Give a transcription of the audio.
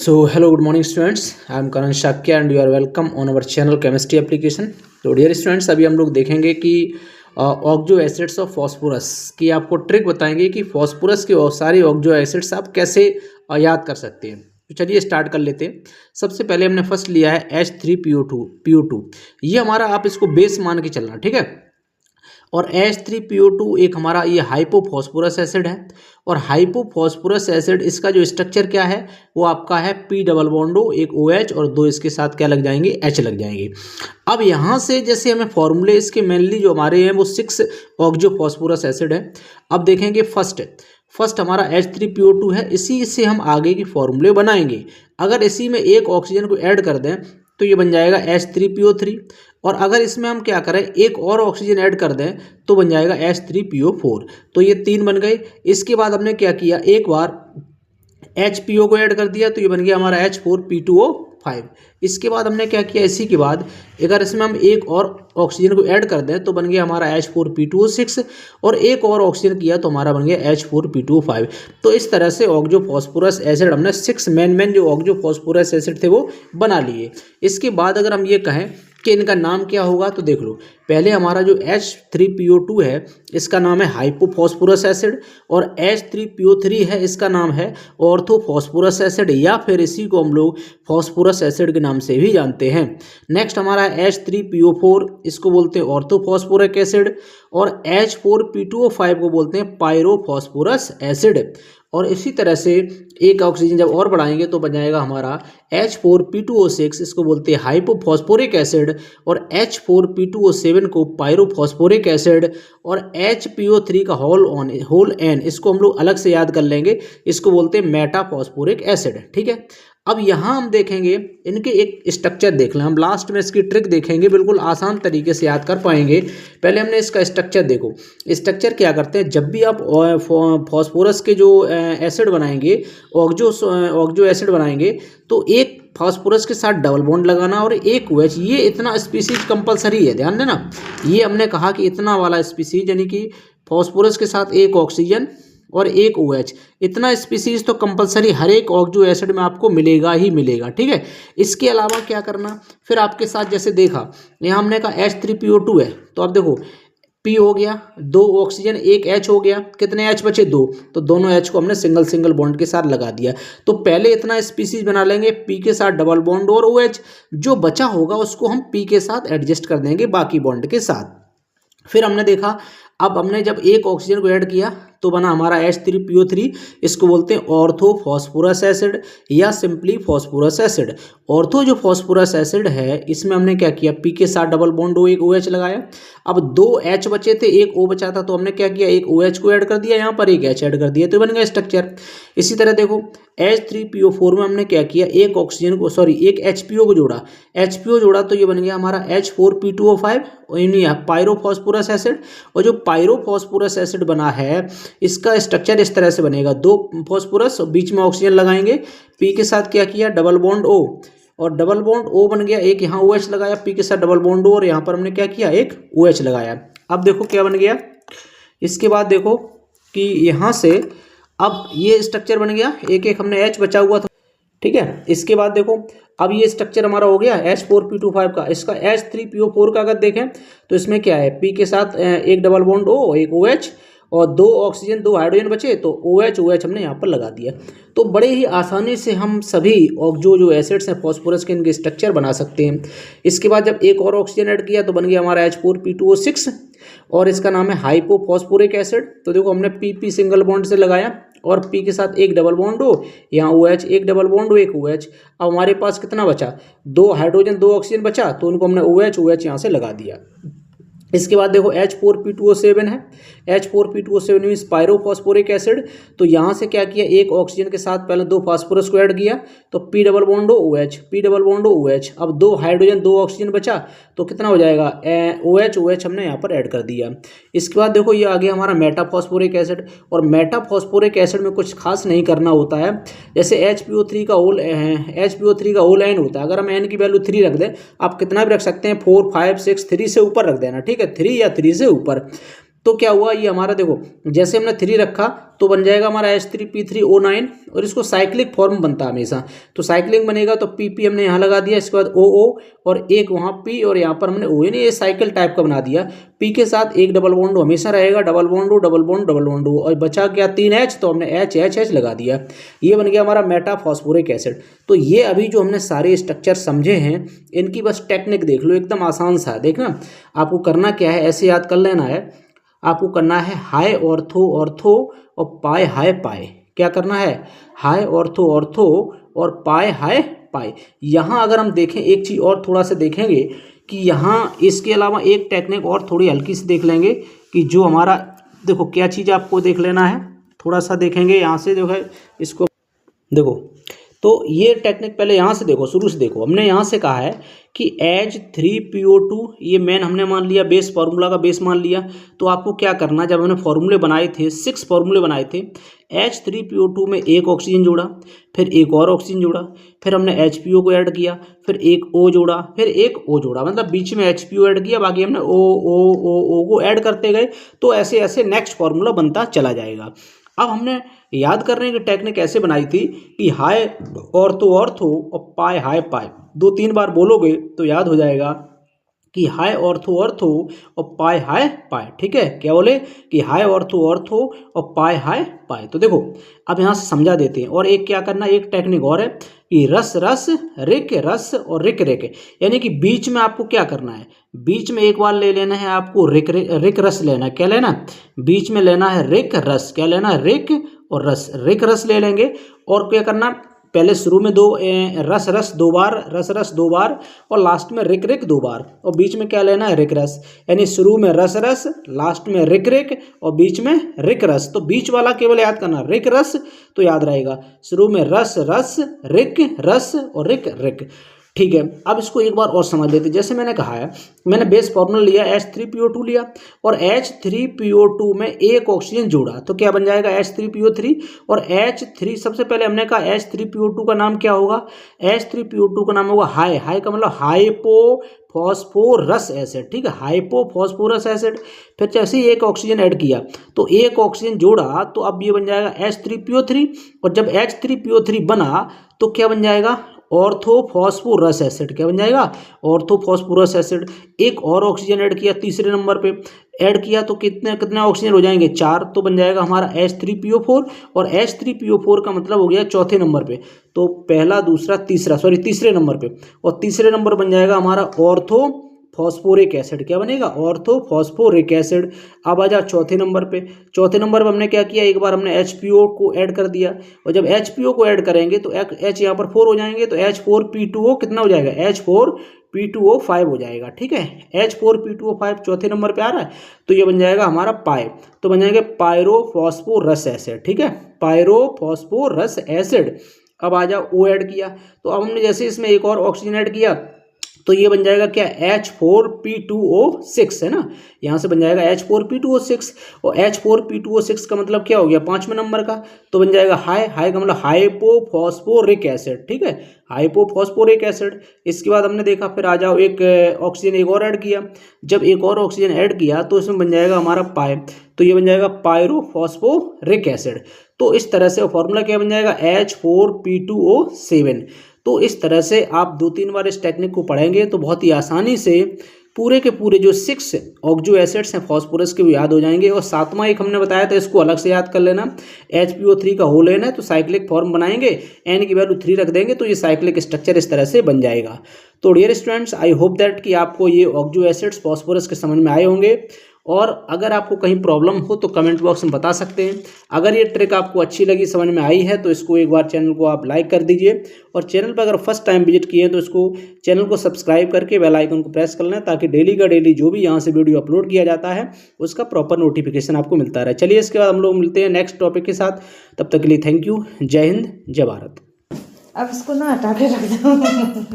So hello, good morning students. I am Karan Shakya and you are welcome on our channel chemistry application. तो dear students, अभी हम लोग देखेंगे कि oxo acids of phosphorus की आपको ट्रिक बताएंगे कि फॉस्फोरस के सारे ऑक्जो एसिड्स आप कैसे याद कर सकते हैं। तो चलिए स्टार्ट कर लेते हैं। सबसे पहले हमने फर्स्ट लिया है H3PO2 ये हमारा, आप इसको बेस मान के चलना, ठीक है। और H3PO2 एक हमारा ये हाइपोफॉस्फोरस एसिड है। और हाइपोफॉस्फोरस एसिड इसका जो स्ट्रक्चर क्या है वो आपका है P डबल बॉन्ड O, एक OH और दो इसके साथ क्या लग जाएंगे, H लग जाएंगे। अब यहाँ से जैसे हमें फॉर्मूले इसके मेनली जो हमारे हैं वो 6 ऑक्जोफॉस्फोरस एसिड है। अब देखेंगे फर्स्ट हमारा H3PO2 है, इसी से हम आगे की फॉर्मूले बनाएंगे। अगर इसी में एक ऑक्सीजन को ऐड कर दें तो ये बन जाएगा H3PO3, और अगर इसमें हम क्या करें एक और ऑक्सीजन ऐड कर दें तो बन जाएगा H3PO4। तो ये 3 बन गए। इसके बाद हमने क्या किया, एक बार HPO को ऐड कर दिया तो ये बन गया हमारा H4P2O5। इसके बाद हमने क्या किया, इसी के बाद अगर इसमें हम एक और ऑक्सीजन को ऐड कर दें तो बन गया हमारा H4P2O6, और एक और ऑक्सीजन किया तो हमारा बन गया H4P2O5। तो इस तरह से ऑक्जोफॉस्फोरस एसिड हमने 6 मेन जो ऑक्जोफॉस्फोरस एसिड थे वो बना लिए। इसके बाद अगर हम ये कहें कि इनका नाम क्या होगा तो देख लो, पहले हमारा जो H3PO2 है इसका नाम है हाइपोफॉस्फोरस एसिड, और H3PO3 है इसका नाम है ऑर्थोफॉस्फोरस एसिड, या फिर इसी को हम लोग फॉस्फोरस एसिड के नाम से भी जानते हैं। नेक्स्ट हमारा H3PO4, इसको बोलते हैं ऑर्थोफॉस्फोरिक एसिड, और H4P2O5 को बोलते हैं पायरोफॉस्फोरस एसिड। और इसी तरह से एक ऑक्सीजन जब और बढ़ाएंगे तो बन जाएगा हमारा H4P2O6, इसको बोलते हैं हाइपोफॉस्फोरिक एसिड, और H4P2O7 को पायरोफॉस्फोरिक एसिड, और HPO3 का होल एन इसको हम लोग अलग से याद कर लेंगे, इसको बोलते हैं मेटाफॉस्फोरिक एसिड, ठीक है। अब यहाँ हम देखेंगे इनके एक स्ट्रक्चर देख लें, हम लास्ट में इसकी ट्रिक देखेंगे, बिल्कुल आसान तरीके से याद कर पाएंगे। पहले हमने इसका स्ट्रक्चर देखो। स्ट्रक्चर क्या करते हैं, जब भी आप फॉस्फोरस के जो एसिड बनाएंगे, ऑक्जो एसिड बनाएंगे, तो एक फास्फोरस के साथ डबल बॉन्ड लगाना और एक OH, ये इतना स्पीसीज कंपलसरी है, ध्यान देना। ये हमने कहा कि इतना वाला स्पीसीज, यानी कि फॉस्फोरस के साथ एक ऑक्सीजन और एक OH, इतना स्पीसीज तो कंपलसरी हर एक ऑक्जो एसिड में आपको मिलेगा ही मिलेगा, ठीक है। इसके अलावा क्या करना, फिर आपके साथ जैसे देखा यहाँ हमने कहा H3PO2 है, तो अब देखो P हो गया, 2 ऑक्सीजन, एक H हो गया, कितने H बचे, 2, तो दोनों H को हमने सिंगल बॉन्ड के साथ लगा दिया। तो पहले इतना स्पीसीज बना लेंगे P के साथ डबल बॉन्ड और OH, जो बचा होगा उसको हम P के साथ एडजस्ट कर देंगे बाकी बॉन्ड के साथ। फिर हमने देखा, अब हमने जब एक ऑक्सीजन को ऐड किया तो बना हमारा H3PO3, इसको बोलते हैं ऑर्थोफॉस्फोरस एसिड या सिंपली फॉस्फोरस एसिड। ऑर्थो जो फॉस्फोरस एसिड है इसमें हमने क्या किया, P के साथ डबल बॉन्ड O, एक OH लगाया। अब 2 H बचे थे, एक O बचा था, तो हमने क्या किया, एक OH को ऐड कर दिया, यहाँ पर एक H ऐड कर दिया, तो बन गया स्ट्रक्चर। इसी तरह देखो H3PO4 में हमने क्या किया, एक ऑक्सीजन को एक HPO को जोड़ा, HPO जोड़ा तो ये बन गया हमारा H4P2O5 पायरोफॉस्फोरस एसिड। और जो पायरोफॉस्फोरस एसिड बना है इसका स्ट्रक्चर इस तरह से बनेगा, 2 फॉस्फोरस बीच में ऑक्सीजन लगाएंगे, P के साथ क्या किया, डबल बॉन्ड O, और डबल बॉन्ड O बन गया, एक यहाँ OH लगाया, P के साथ डबल बॉन्ड O, और यहाँ पर हमने क्या किया, एक OH लगाया। अब देखो क्या बन गया, इसके बाद देखो कि यहाँ से अब ये स्ट्रक्चर बन गया, एक हमने H बचा हुआ था, ठीक है। इसके बाद देखो अब ये स्ट्रक्चर हमारा हो गया H4P2O5 का। इसका H3PO4 का अगर देखें तो इसमें क्या है, P के साथ एक डबल बॉन्ड O, एक OH, और 2 ऑक्सीजन 2 हाइड्रोजन बचे, तो OH हमने यहाँ पर लगा दिया। तो बड़े ही आसानी से हम सभी जो एसिड्स हैं फॉस्फोरस के, इनके स्ट्रक्चर बना सकते हैं। इसके बाद जब एक और ऑक्सीजन ऐड किया तो बन गया हमारा H4P2O6, और इसका नाम है हाइपोफॉस्फोरिक एसिड। तो देखो हमने PP सिंगल बॉन्ड से लगाया, और P के साथ एक डबल बॉन्ड O, यहाँ OH, एक डबल बॉन्ड O, एक OH। अब हमारे पास कितना बचा, 2 हाइड्रोजन 2 ऑक्सीजन बचा, तो उनको हमने OH यहाँ से लगा दिया। इसके बाद देखो H4P2O7 है, H4P2O7 मीन्स पायरोफॉस्फोरिक एसिड। तो यहाँ से क्या किया, एक ऑक्सीजन के साथ पहले 2 फास्फोरस को ऐड किया, तो P double bond OH, P double bond OH। अब 2 हाइड्रोजन 2 ऑक्सीजन बचा, तो कितना हो जाएगा, OH हमने यहाँ पर ऐड कर दिया। इसके बाद देखो ये आ गया हमारा मेटाफॉस्फोरिक एसिड, और मेटाफॉस्फोरिक एसिड में कुछ खास नहीं करना होता है। जैसे HPO3 का होल एन होता है, अगर हम एन की वैल्यू 3 रख दें, आप कितना भी रख सकते हैं, 4 5 6 3 से ऊपर रख देना, ठीक है, 3 या 3 से ऊपर। तो क्या हुआ, ये हमारा देखो जैसे हमने 3 रखा तो बन जाएगा हमारा H3P3O9 और इसको साइक्लिक फॉर्म बनता है हमेशा। तो साइक्लिक बनेगा तो PP हमने यहाँ लगा दिया, इसके बाद OO और एक वहाँ P और यहाँ पर हमने O, यानी ये साइकिल टाइप का बना दिया। P के साथ एक डबल बॉन्ड हमेशा रहेगा, double bond O, double bond double bond O, और बचा क्या 3H, तो हमने H लगा दिया। ये बन गया हमारा मेटाफॉस्फोरिक एसिड। तो ये अभी जो हमने सारे स्ट्रक्चर समझे हैं इनकी बस टेक्निक देख लो, एकदम आसान सा है। देखना आपको करना क्या है, ऐसे याद कर लेना है। आपको करना है हाई ऑर्थो ऑर्थो और पाई हाई पाई। क्या करना है, हाई ऑर्थो ऑर्थो और पाई हाई पाई। यहाँ अगर हम देखें एक चीज़ और थोड़ा सा देखेंगे कि यहाँ इसके अलावा एक टेक्निक और थोड़ी हल्की सी देख लेंगे कि जो हमारा देखो क्या चीज़ आपको देख लेना है, थोड़ा सा देखेंगे यहाँ से जो है इसको देखो। तो ये टेक्निक पहले यहाँ से देखो, शुरू से देखो। हमने यहाँ से कहा है कि H3PO2 ये मेन हमने मान लिया, बेस फार्मूला का बेस मान लिया। तो आपको क्या करना, जब हमने फार्मूले बनाए थे 6 फार्मूले बनाए थे, H3PO2 में एक ऑक्सीजन जोड़ा, फिर एक और ऑक्सीजन जोड़ा, फिर हमने HPO को ऐड किया, फिर एक O जोड़ा, फिर एक O जोड़ा, मतलब बीच में HPO ऐड किया, बाकी हमने O को ऐड करते गए। तो ऐसे ऐसे नेक्स्ट फार्मूला बनता चला जाएगा। अब हमने याद करने की टेक्निक ऐसे बनाई थी कि हाई ऑर्थो ऑर्थो और पाई हाई पाई, 2-3 बार बोलोगे तो याद हो जाएगा कि हाई ऑर्थो ऑर्थो और पाई हाई पाई। ठीक है, क्या बोले कि हाई ऑर्थो ऑर्थो और पाई हाई पाई। तो देखो अब यहाँ से समझा देते हैं। और एक क्या करना, एक टेक्निक और है कि रस रस रिक रस और रिक रिक, यानी कि बीच में आपको क्या करना है, बीच में एक बार ले लेना है आपको रिक रस लेना है। क्या लेना, बीच में लेना है रिक रस। क्या लेना है, रिक और रस, रिक रस ले लेंगे। और क्या करना, पहले शुरू में रस रस 2 बार, रस रस 2 बार, और लास्ट में रिक रिक 2 बार, और बीच में क्या लेना है, रिक रस। यानी शुरू में रस रस, लास्ट में रिक रिक और बीच में रिक रस। तो बीच वाला केवल याद करना रिक रस, तो याद रहेगा शुरू में रस रस रिक रस और रिक रिक। ठीक है, अब इसको एक बार और समझ लेते। जैसे मैंने कहा है, मैंने बेस फॉर्मूला लिया H3PO2 लिया और H3PO2 में एक ऑक्सीजन जोड़ा, तो क्या बन जाएगा H3PO3 और H3। सबसे पहले हमने कहा H3PO2 का नाम क्या होगा, H3PO2 का नाम होगा हाई, हाई का मतलब हाइपो फॉस्फोरस एसिड। ठीक है, हाइपोफॉस्फोरस एसिड। फिर जैसे ही एक ऑक्सीजन ऐड किया तो एक ऑक्सीजन जोड़ा, तो अब ये बन जाएगा H3PO3, और जब H3PO3 बना तो क्या बन जाएगा, ऑर्थोफॉस्फोरस एसिड। क्या बन जाएगा, ऑर्थोफॉस्फोरस एसिड। एक और ऑक्सीजन ऐड किया, तीसरे नंबर पे ऐड किया, तो कितने कितने ऑक्सीजन हो जाएंगे, 4, तो बन जाएगा हमारा H3PO4। और H3PO4 का मतलब हो गया चौथे नंबर पे, तो पहला दूसरा तीसरा, सॉरी तीसरे नंबर पे, और तीसरे नंबर बन जाएगा हमारा ऑर्थो फॉस्फोरिक एसिड। क्या बनेगा, ऑर्थो फॉस्फोरिक एसिड। अब आ जा चौथे नंबर पे। चौथे नंबर पर हमने क्या किया, एक बार हमने HPO को ऐड कर दिया, और जब HPO को ऐड करेंगे तो H यहाँ पर 4 हो जाएंगे, तो H4P2O कितना हो जाएगा, H4P2O5 हो जाएगा। ठीक है, H4P2O5 चौथे नंबर पे आ रहा है, तो ये बन जाएगा हमारा पाई, तो बन जाएंगे पायरोफॉस्फोरस एसिड। ठीक है, पायरोफॉस्फोरस एसिड। अब आ जाओ O ऐड किया, तो अब हमने जैसे इसमें एक और ऑक्सीजन ऐड किया, तो ये बन जाएगा क्या, H4P2O6 है ना, यहाँ से बन जाएगा H4P2O6। और H4P2O6 का मतलब क्या हो गया, 5वें नंबर का, तो बन जाएगा हाई, हाई का मतलब हाइपोफॉस्फोरिक एसिड। ठीक है, हाइपोफॉस्फोरिक एसिड। इसके बाद हमने देखा, फिर आ जाओ एक ऑक्सीजन एक और ऐड किया। जब एक और ऑक्सीजन ऐड किया तो इसमें बन जाएगा हमारा पाई, तो ये बन जाएगा पायरोफॉस्फोरिक एसिड। तो इस तरह से फॉर्मूला क्या बन जाएगा, H4P2O7। तो इस तरह से आप 2-3 बार इस टेक्निक को पढ़ेंगे तो बहुत ही आसानी से पूरे के पूरे जो 6 ऑक्सो एसिड्स हैं फॉस्फोरस के वो याद हो जाएंगे। और 7वां एक हमने बताया था, इसको अलग से याद कर लेना। HPO3 का होल एन है तो साइक्लिक फॉर्म बनाएंगे, एन की वैल्यू 3 रख देंगे तो ये साइक्लिक स्ट्रक्चर इस तरह से बन जाएगा। तो dear students, I hope that कि आपको ये ऑक्सो एसिड्स फॉस्फोरस के समझ में आए होंगे। और अगर आपको कहीं प्रॉब्लम हो तो कमेंट बॉक्स में बता सकते हैं। अगर ये ट्रिक आपको अच्छी लगी, समझ में आई है, तो इसको एक बार चैनल को आप लाइक कर दीजिए। और चैनल पर अगर फर्स्ट टाइम विजिट किए हैं तो इसको चैनल को सब्सक्राइब करके बेल आइकन को प्रेस कर लें, ताकि डेली का डेली जो भी यहाँ से वीडियो अपलोड किया जाता है उसका प्रॉपर नोटिफिकेशन आपको मिलता रहे। चलिए, इसके बाद हम लोग मिलते हैं नेक्स्ट टॉपिक के साथ। तब तक के लिए थैंक यू। जय हिंद, जय भारत। अब इसको ना हटा के रख दो।